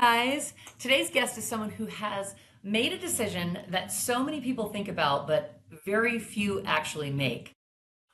Guys, today's guest is someone who has made a decision that so many people think about, but very few actually make.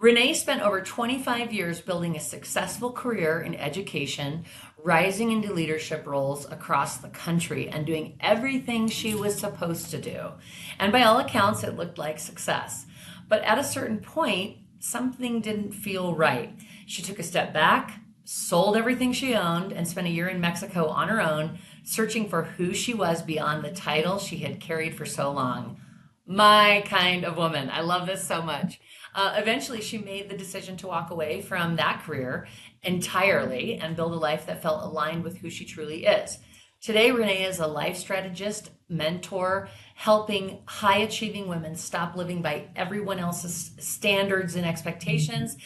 Renee spent over 25 years building a successful career in education, rising into leadership roles across the country, and doing everything she was supposed to do. And by all accounts, it looked like success. But at a certain point, something didn't feel right. She took a step back, sold everything she owned, and spent a year in Mexico on her own, searching for who she was beyond the title she had carried for so long. My kind of woman. I love this so much. Eventually, she made the decision to walk away from that career entirely and build a life that felt aligned with who she truly is. Today, Renee is a life strategist, mentor, helping high achieving women stop living by everyone else's standards and expectations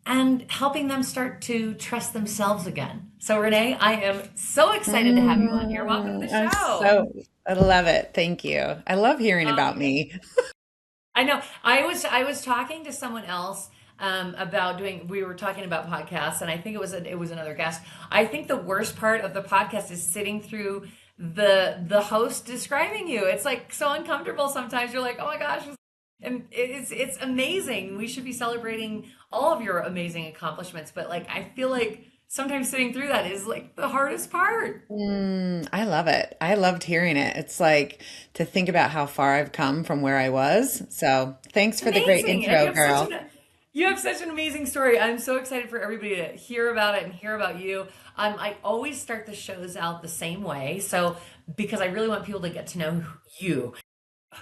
and helping them start to trust themselves again. So, Renee, I am so excited to have you on here. Welcome to the I'm show. I love it. Thank you. I love hearing Oh about my God. me. I know. I was talking to someone else about doing. We were talking about podcasts, and I think it was another guest. I think the worst part of the podcast is sitting through the host describing you. It's like so uncomfortable sometimes. You're like, oh my gosh, and it's amazing. We should be celebrating all of your amazing accomplishments, but like I feel like sometimes sitting through that is like the hardest part. I love it. I loved hearing it. It's like to think about how far I've come from where I was. So thanks for the great Amazing. And intro, girl. you have such an amazing story. I'm so excited for everybody to hear about it and hear about you. I always start the shows out the same way. So because I really want people to get to know you.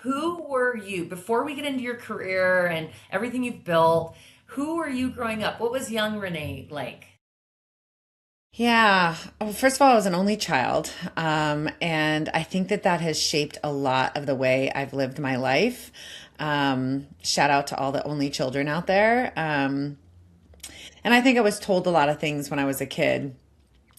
Who were you before we get into your career and everything you've built? Who were you growing up? What was young Renee like? Yeah. Well, first of all, I was an only child. And I think that that has shaped a lot of the way I've lived my life. Shout out to all the only children out there. And I think I was told a lot of things when I was a kid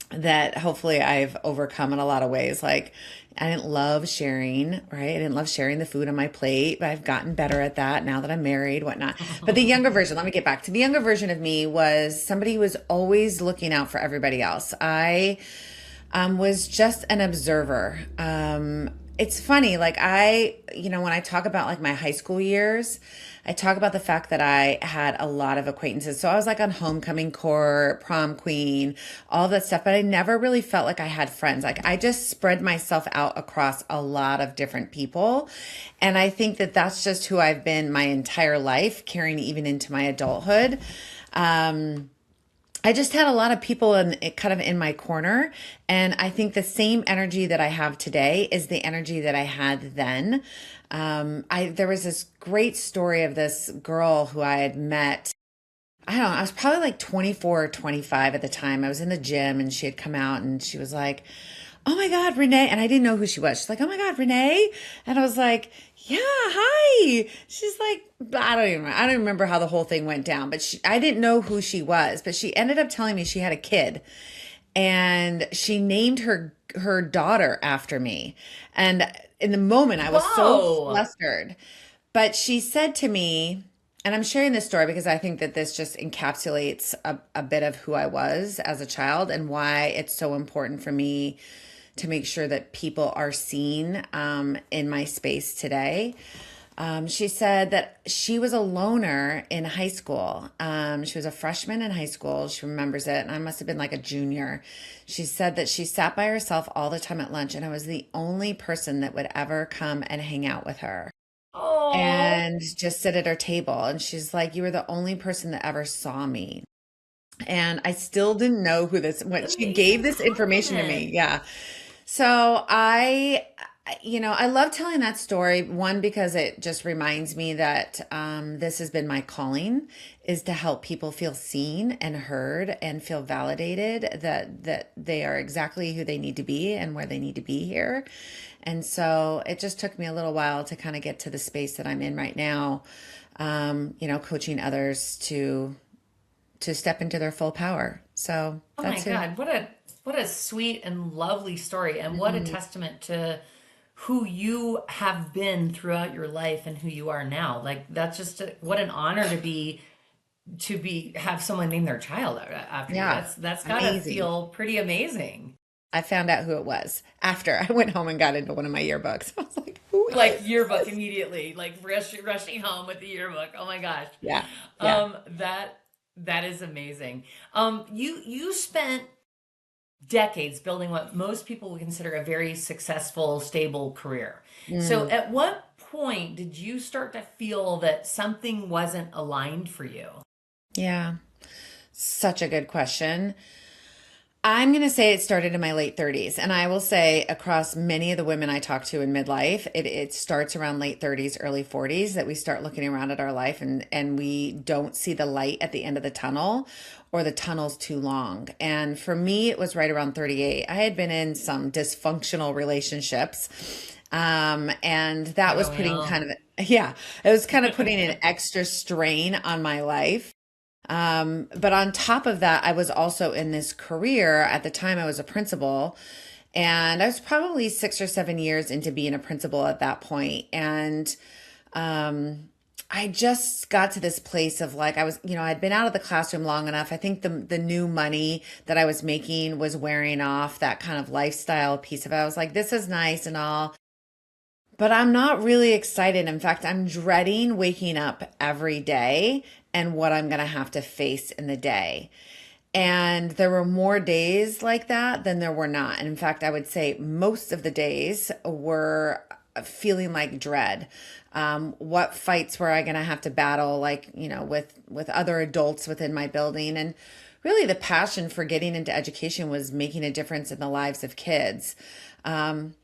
that hopefully I've overcome in a lot of ways. Like, I didn't love sharing, right? I didn't love sharing the food on my plate, but I've gotten better at that now that I'm married, whatnot. But the younger version, let me get back to the younger version of me was somebody who was always looking out for everybody else. I was just an observer. It's funny, like when I talk about like my high school years, I talk about the fact that I had a lot of acquaintances. So I was like on homecoming court, prom queen, all that stuff, but I never really felt like I had friends. Like I just spread myself out across a lot of different people. And I think that that's just who I've been my entire life, carrying even into my adulthood. Um, I just had a lot of people kind of in my corner. And I think the same energy that I have today is the energy that I had then. There was this great story of this girl who I had met. I don't know, I was probably like 24 or 25 at the time. I was in the gym and she had come out and she was like, oh my God, Renee. And I didn't know who she was. She's like, oh my God, Renee. And I was like, yeah, hi. She's like, I don't remember how the whole thing went down, but I didn't know who she was, but she ended up telling me she had a kid and she named her daughter after me. And in the moment I was so Whoa. flustered, but she said to me, and I'm sharing this story because I think that this just encapsulates a bit of who I was as a child and why it's so important for me to make sure that people are seen in my space today. She said that she was a loner in high school. She was a freshman in high school. She remembers it, and I must have been like a junior. She said that she sat by herself all the time at lunch, and I was the only person that would ever come and hang out with her Oh, and just sit at her table. And she's like, you were the only person that ever saw me. And I still didn't know when she gave amazing this information to comment. me. Yeah. So I love telling that story. One, because it just reminds me that this has been my calling is to help people feel seen and heard and feel validated that they are exactly who they need to be and where they need to be here. And so it just took me a little while to kind of get to the space that I'm in right now, coaching others to step into their full power. So Oh my that's who. God, what a sweet and lovely story, and what a testament to who you have been throughout your life and who you are now. Like that's just what an honor to be have someone name their child after you. Yeah, That's got to amazing. feel pretty amazing. I found out who it was after I went home and got into one of my yearbooks. I was like, who Like is yearbook this? immediately, like rushing home with the yearbook. Oh my gosh. Yeah. Yeah. That is amazing. You spent decades building what most people would consider a very successful, stable career. So Mm, at what point did you start to feel that something wasn't aligned for you? yeah. Such a good question. I'm going to say it started in my late 30s. And I will say, across many of the women I talk to in midlife, it starts around late 30s, early 40s that we start looking around at our life and we don't see the light at the end of the tunnel, or the tunnel's too long. And for me, it was right around 38. I had been in some dysfunctional relationships. And that was Don't we putting all? kind of, yeah, it was kind of putting an extra strain on my life. But on top of that, I was also in this career. At the time, I was a principal, and I was probably 6 or 7 years into being a principal at that point. And I just got to this place of like, I was, I'd been out of the classroom long enough. I think the new money that I was making was wearing off that kind of lifestyle piece of it. I was like, this is nice and all, but I'm not really excited. In fact, I'm dreading waking up every day and what I'm going to have to face in the day. And there were more days like that than there were not. And in fact, I would say most of the days were feeling like dread. What fights were I going to have to battle, like, with other adults within my building? And really, the passion for getting into education was making a difference in the lives of kids. Um,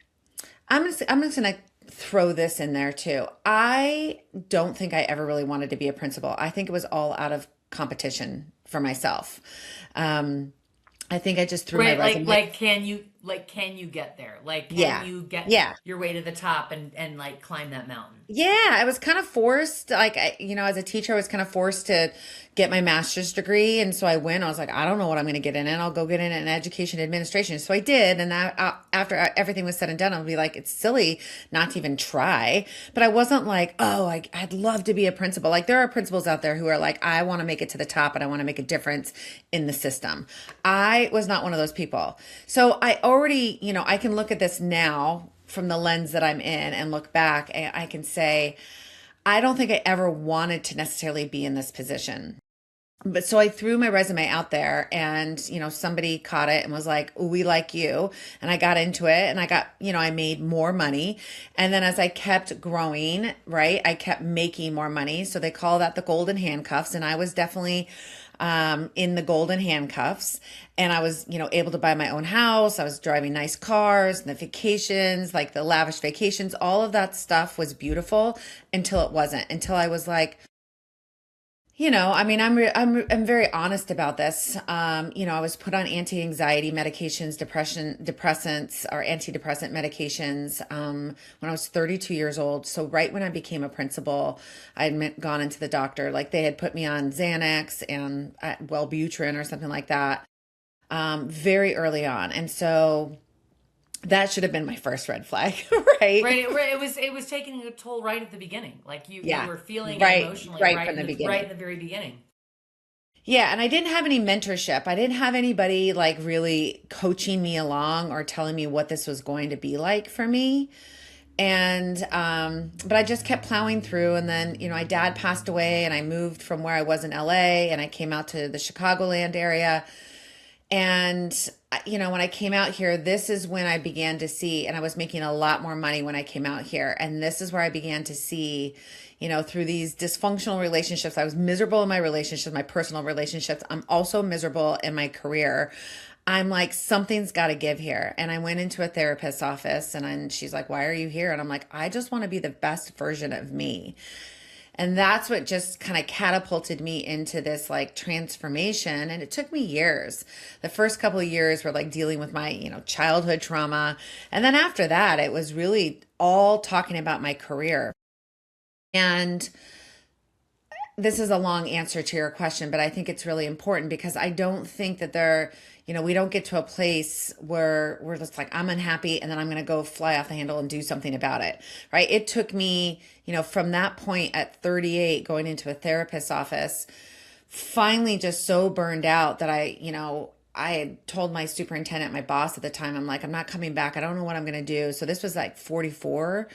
I'm just gonna throw this in there too. I don't think I ever really wanted to be a principal. I think it was all out of competition for myself. Um, I think I just threw my Right, resume. can you get there? Like can Yeah, you get yeah. your way to the top and like climb that mountain? Yeah, I was kind of forced, like, as a teacher, I was kind of forced to get my master's degree. And so I went, I was like, I don't know what I'm going to get in, and I'll go get in education administration. So I did. And that, after everything was said and done, I'll be like, it's silly not to even try. But I wasn't like, oh, I'd love to be a principal. Like, there are principals out there who are like, I want to make it to the top and I want to make a difference in the system. I was not one of those people. So I already, I can look at this now from the lens that I'm in and look back, and I can say, I don't think I ever wanted to necessarily be in this position. But so I threw my resume out there, and, somebody caught it and was like, "Ooh, we like you." And I got into it, and I made more money. And then as I kept growing, right, I kept making more money. So they call that the golden handcuffs. And I was definitely in the golden handcuffs. And I was, able to buy my own house. I was driving nice cars, and the vacations, like the lavish vacations, all of that stuff was beautiful until it wasn't, until I was like, I mean, I'm very honest about this. I was put on anti-anxiety medications, depressants, or antidepressant medications when I was 32 years old. So right when I became a principal, gone into the doctor. Like, they had put me on Xanax and Wellbutrin or something like that very early on, and so that should have been my first red flag, right? It was taking a toll right at the beginning. Like you Yeah, were feeling it right, emotionally right from the right beginning. in the very beginning. Yeah, and I didn't have any mentorship. I didn't have anybody like really coaching me along or telling me what this was going to be like for me. And but I just kept plowing through, and then, my dad passed away, and I moved from where I was in LA, and I came out to the Chicagoland area. And, when I came out here, this is when I began to see, and I was making a lot more money when I came out here. And this is where I began to see, through these dysfunctional relationships, I was miserable in my relationships, my personal relationships. I'm also miserable in my career. I'm like, something's got to give here. And I went into a therapist's office, and she's like, why are you here? And I'm like, I just want to be the best version of me. And that's what just kind of catapulted me into this like transformation. And it took me years. The first couple of years were like dealing with my, childhood trauma. And then after that, it was really all talking about my career. And this is a long answer to your question, but I think it's really important because I don't think that we don't get to a place where we're just like, I'm unhappy and then I'm going to go fly off the handle and do something about it, right? It took me, from that point at 38, going into a therapist's office, finally just so burned out that I had told my superintendent, my boss at the time, I'm like, I'm not coming back. I don't know what I'm going to do. So this was like 44.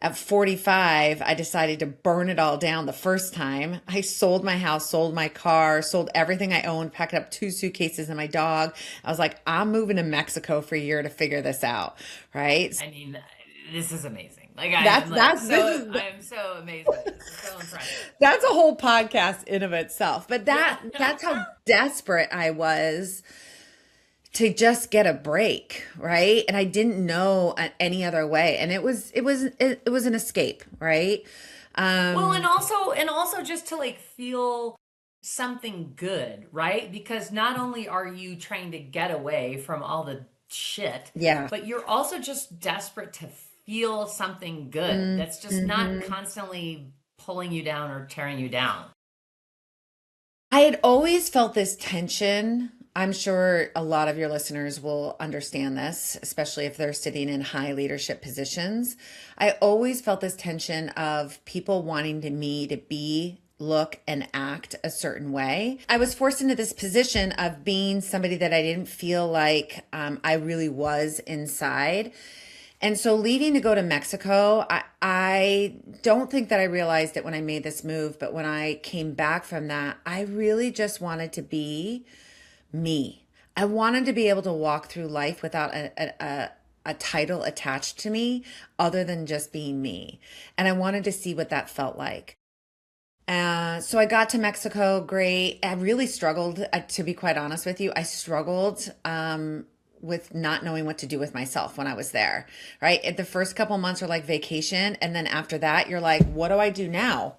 At 45, I decided to burn it all down the first time. I sold my house, sold my car, sold everything I owned, packed up 2 suitcases and my dog. I was like, I'm moving to Mexico for a year to figure this out, right? I mean, this is amazing. Like That's this is I am so amazed by this. It's so impressive. that's a whole podcast in of itself. But Yeah. that's how desperate I was to just get a break, right? And I didn't know any other way. And it was an escape, right? Well, Um, and also just to like feel something good, right? Because not only are you trying to get away from all the shit, yeah. but you're also just desperate to feel something good that's just not Mhm. constantly pulling you down or tearing you down. I had always felt this tension. I'm sure a lot of your listeners will understand this, especially if they're sitting in high leadership positions. I always felt this tension of people wanting me to be, look, and act a certain way. I was forced into this position of being somebody that I didn't feel like I really was inside. And so leaving to go to Mexico, I don't think that I realized it when I made this move, but when I came back from that, I really just wanted to be me. I wanted to be able to walk through life without a title attached to me other than just being me. And I wanted to see what that felt like. So I got to Mexico, great. I really struggled, to be quite honest with you. I struggled with not knowing what to do with myself when I was there, right? The first couple months are like vacation. And then after that, you're like, what do I do now?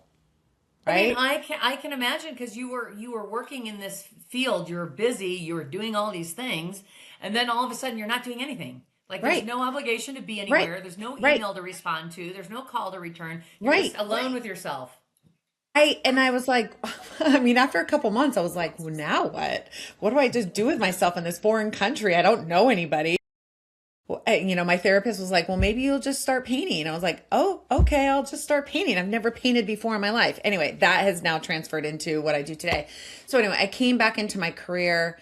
I mean, Right? I can imagine because you were working in this field, you were busy, you were doing all these things, and then all of a sudden you're not doing anything. Like there's Right. no obligation to be Right. anywhere, there's no Right. email to respond to, there's no call to return. You're just Right. alone with yourself. I was like, I mean, after a couple months, I was like, well, now what? What do I just do with myself in this foreign country? I don't know anybody. Well, my therapist was like, well, maybe you'll just start painting. I was like, oh, okay, I'll just start painting. I've never painted before in my life. Anyway, that has now transferred into what I do today. So anyway, I came back into my career.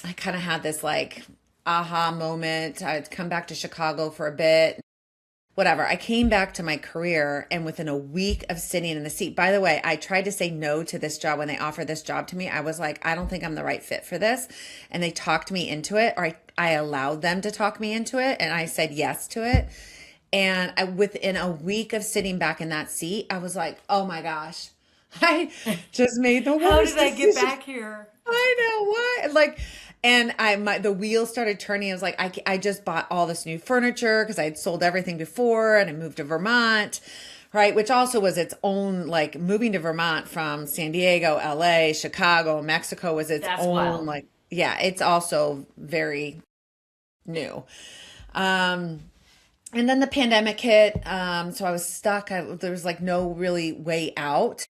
I kind of had this like aha moment. I'd come back to Chicago for a bit. Whatever. I came back to my career and within a week of sitting in the seat, by the way, I tried to say no to this job when they offered this job to me. I was like, I don't think I'm the right fit for this. And they talked me into it, or I allowed them to talk me into it. And I said yes to it. And within a week of sitting back in that seat, I was like, oh my gosh, I just made the How did worst I get decision. back here? I know why. Like, and the wheels started turning. I was like, I just bought all this new furniture because I had sold everything before, and I moved to Vermont, right? Which also was its own like moving to Vermont from San Diego, LA, Chicago, Mexico was its That's own wild. like yeah, it's also very new. Um, and then the pandemic hit, so I was stuck. There was like no really way out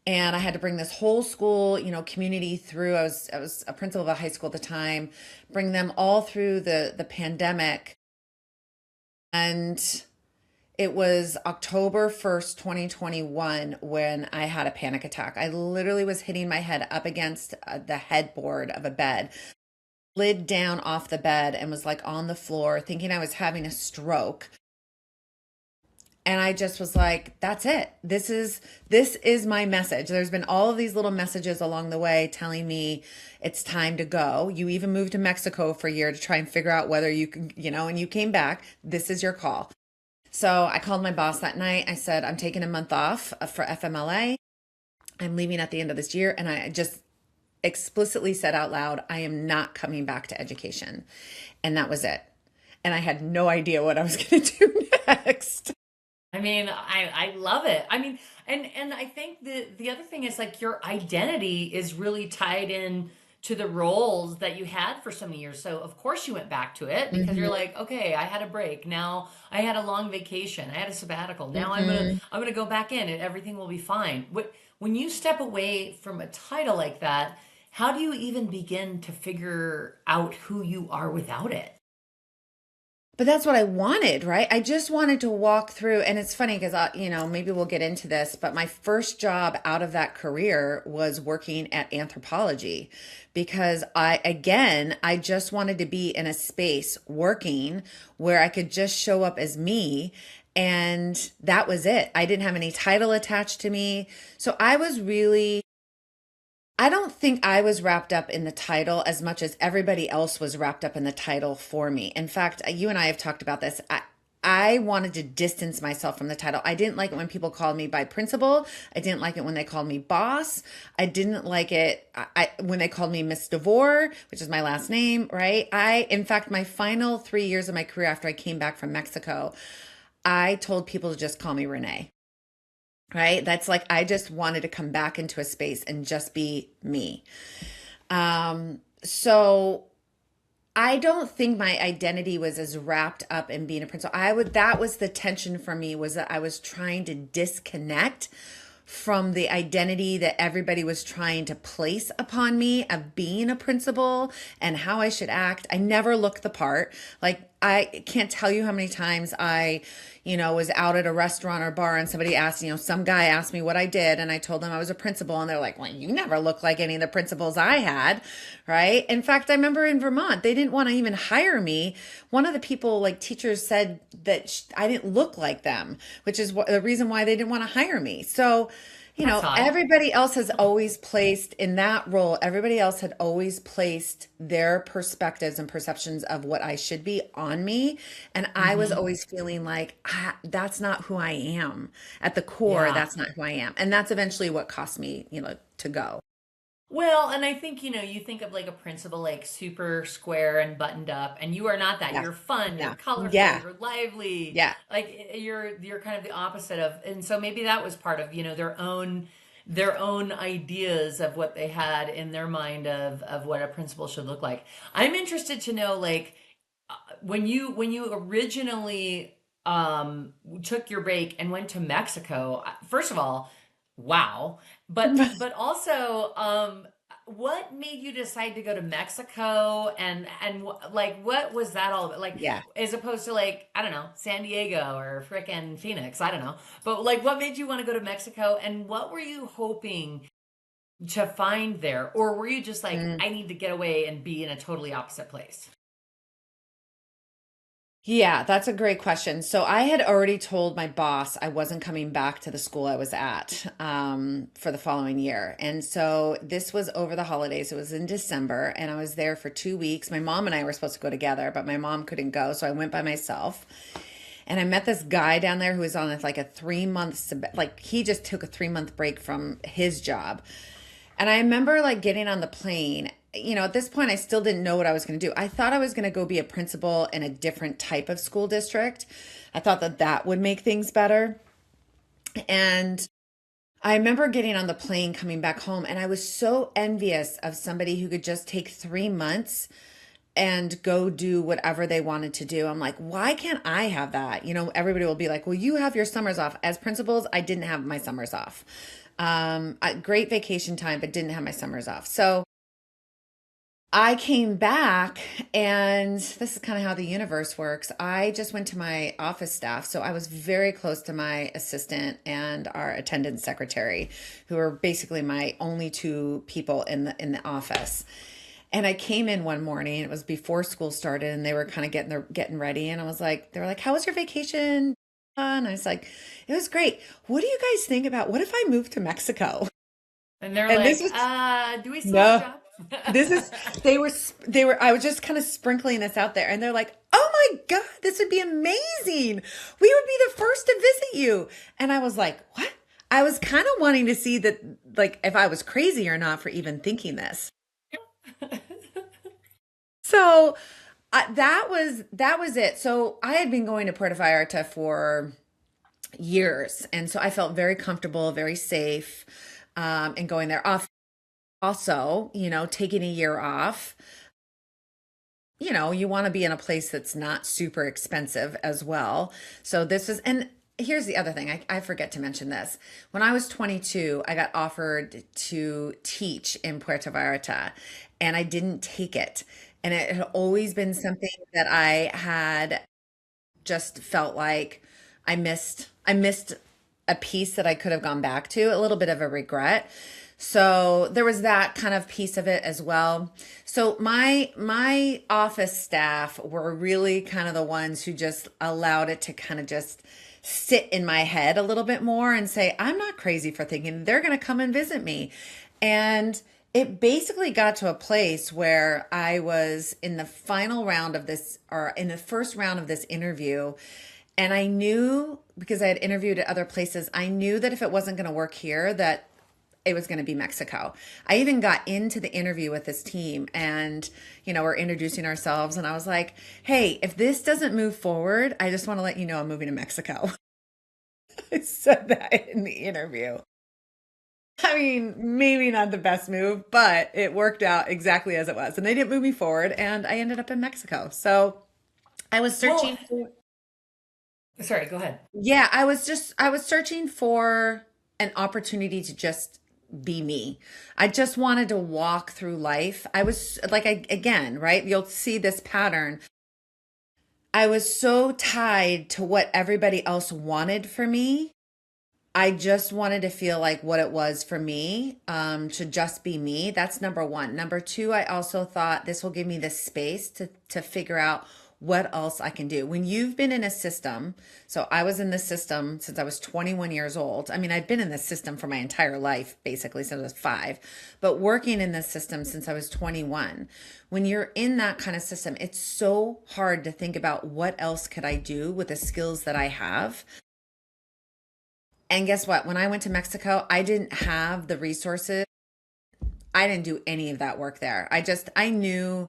and I had to bring this whole school, community through. I was a principal of a high school at the time, bring them all through the pandemic. And it was October 1st, 2021 when I had a panic attack. I literally was hitting my head up against the headboard of a bed, slid down off the bed and was like on the floor thinking I was having a stroke. And I just was like, that's it. This is my message. There's been all of these little messages along the way telling me it's time to go. You even moved to Mexico for a year to try and figure out whether you can, and you came back. This is your call. So I called my boss that night. I said, I'm taking a month off for FMLA. I'm leaving at the end of this year. And I just explicitly said out loud, I am not coming back to education. And that was it. And I had no idea what I was going to do next. I mean, I love it. I mean, and I think the other thing is like your identity is really tied in to the roles that you had for so many years. So of course you went back to it because you're Hmm. like, okay, I had a break. Now I had a long vacation. I had a sabbatical. Now Hmm. I'm gonna go back in and everything will be fine. When you step away from a title like that, how do you even begin to figure out who you are without it? but that's what I wanted, right? I just wanted to walk through. And it's funny because, maybe we'll get into this, but my first job out of that career was working at anthropology because I just wanted to be in a space working where I could just show up as me. And that was it. I didn't have any title attached to me. So I don't think I was wrapped up in the title as much as everybody else was wrapped up in the title for me. In fact, you and I have talked about this. I wanted to distance myself from the title. I didn't like it when people called me by principal. I didn't like it when they called me boss. I didn't like it when they called me Miss Devore, which is my last name, right? In fact, my final 3 years of my career after I came back from Mexico, I told people to just call me Renee. Right? That's like, I just wanted to come back into a space and just be me. So I don't think my identity was as wrapped up in being a principal. That was the tension for me, was that I was trying to disconnect from the identity that everybody was trying to place upon me of being a principal and how I should act. I never looked the part. Like, I can't tell you how many times was out at a restaurant or bar and somebody asked, some guy asked me what I did and I told them I was a principal and they're like, well, you never look like any of the principals I had, right? In fact, I remember in Vermont, they didn't want to even hire me. One of the people, like teachers, said that I didn't look like them, which is the reason why they didn't want to hire me. So, That's odd. everybody else has always placed in that role, everybody else had always placed their perspectives and perceptions of what I should be on me. And I was Hmm. always feeling like, that's not who I am. At the core, Yeah. that's not who I am. And that's eventually what cost me, to go. Well, and I think, you think of like a principal, like super square and buttoned up, and you are not that. Yeah. You're fun, you're Yeah. colorful, Yeah. you're lively. Yeah. Like you're kind of the opposite of, and so maybe that was part of, their own ideas of what they had in their mind of what a principal should look like. I'm interested to know, like, when you originally took your break and went to Mexico, first of all, wow. But also, what made you decide to go to Mexico, and like, what was that all about? Like, Yeah. as opposed to, like, I don't know, San Diego or frickin' Phoenix, I don't know. But like, what made you want to go to Mexico, and what were you hoping to find there? Or were you just like, Mm. I need to get away and be in a totally opposite place? Yeah, that's a great question. So I had already told my boss I wasn't coming back to the school I was at for the following year. And so this was over the holidays. It was in December, and I was there for 2 weeks. My mom and I were supposed to go together, but my mom couldn't go. So I went by myself. And I met this guy down there who was on like a 3 month, like he just took a 3 month break from his job. And I remember like getting on the plane. At this point, I still didn't know what I was going to do. I thought I was going to go be a principal in a different type of school district. I thought that that would make things better. And I remember getting on the plane coming back home, and I was so envious of somebody who could just take 3 months and go do whatever they wanted to do. I'm like, why can't I have that? Everybody will be like, well, you have your summers off. As principals, I didn't have my summers off. Great vacation time, but didn't have my summers off. So I came back, and this is kind of how the universe works. I just went to my office staff. So I was very close to my assistant and our attendant secretary, who are basically my only two people in the office. And I came in one morning, it was before school started, and they were kind of getting ready. And they were like, how was your vacation? And I was like, it was great. What do you guys think about, what if I moved to Mexico? And they're And this like, is, do we still have a no, job? this is, I was just kind of sprinkling this out there, and they're like, oh my God, this would be amazing. We would be the first to visit you. And I was like, what? I was kind of wanting to see that, like, if I was crazy or not for even thinking this. So that was it. So I had been going to Puerto Vallarta for years, and so I felt very comfortable, very safe, and going there. Also, taking a year off. You want to be in a place that's not super expensive as well. So this is, and here's the other thing. I forget to mention this. When I was 22, I got offered to teach in Puerto Vallarta, and I didn't take it. And it had always been something that I had. just felt like I missed a piece that I could have gone back to, a little bit of a regret. So there was that kind of piece of it as well. So my office staff were really kind of the ones who just allowed it to kind of just sit in my head a little bit more and say, I'm not crazy for thinking they're going to come and visit me. And it basically got to a place where I was in the final round of this, or in the first round of this interview. And I knew, because I had interviewed at other places, I knew that if it wasn't going to work here, that it was going to be Mexico. I even got into the interview with this team and, we're introducing ourselves. And I was like, hey, if this doesn't move forward, I just want to let you know I'm moving to Mexico. I said that in the interview. I mean, maybe not the best move, but it worked out exactly as it was. And they didn't move me forward, and I ended up in Mexico. So I was Well, searching for, sorry, go ahead. yeah, I was searching for an opportunity to just be me. I just wanted to walk through life. I was like, again, right? You'll see this pattern. I was so tied to what everybody else wanted for me. I just wanted to feel like what it was for me, to just be me. That's number one. Number two, I also thought this will give me the space to figure out what else I can do. When you've been in a system, so I was in the system since I was 21 years old. I mean, I've been in the system for my entire life, basically, since I was 5, but working in the system since I was 21. When you're in that kind of system, it's so hard to think about what else could I do with the skills that I have. And guess what? When I went to Mexico, I didn't have the resources. I didn't do any of that work there. I knew,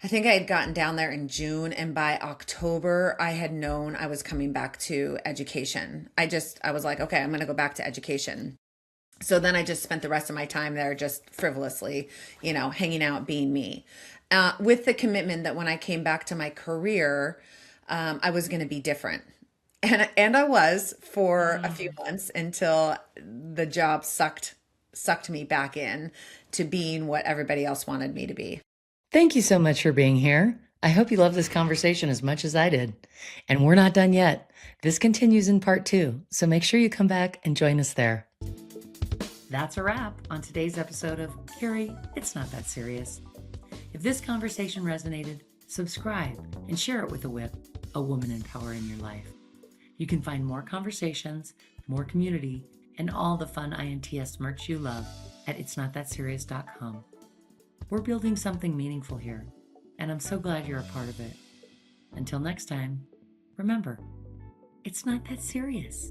I think I had gotten down there in June, and by October, I had known I was coming back to education. I was like, okay, I'm going to go back to education. So then I just spent the rest of my time there just frivolously, hanging out, being me, with the commitment that when I came back to my career, I was going to be different. And I was for a few months until the job sucked me back in to being what everybody else wanted me to be. Thank you so much for being here. I hope you love this conversation as much as I did. And we're not done yet. This continues in part 2, so make sure you come back and join us there. That's a wrap on today's episode of Carrie, It's Not That Serious. If this conversation resonated, subscribe and share it with a woman in power in your life. You can find more conversations, more community, and all the fun INTS merch you love at itsnotthatserious.com. We're building something meaningful here, and I'm so glad you're a part of it. Until next time, remember, it's not that serious.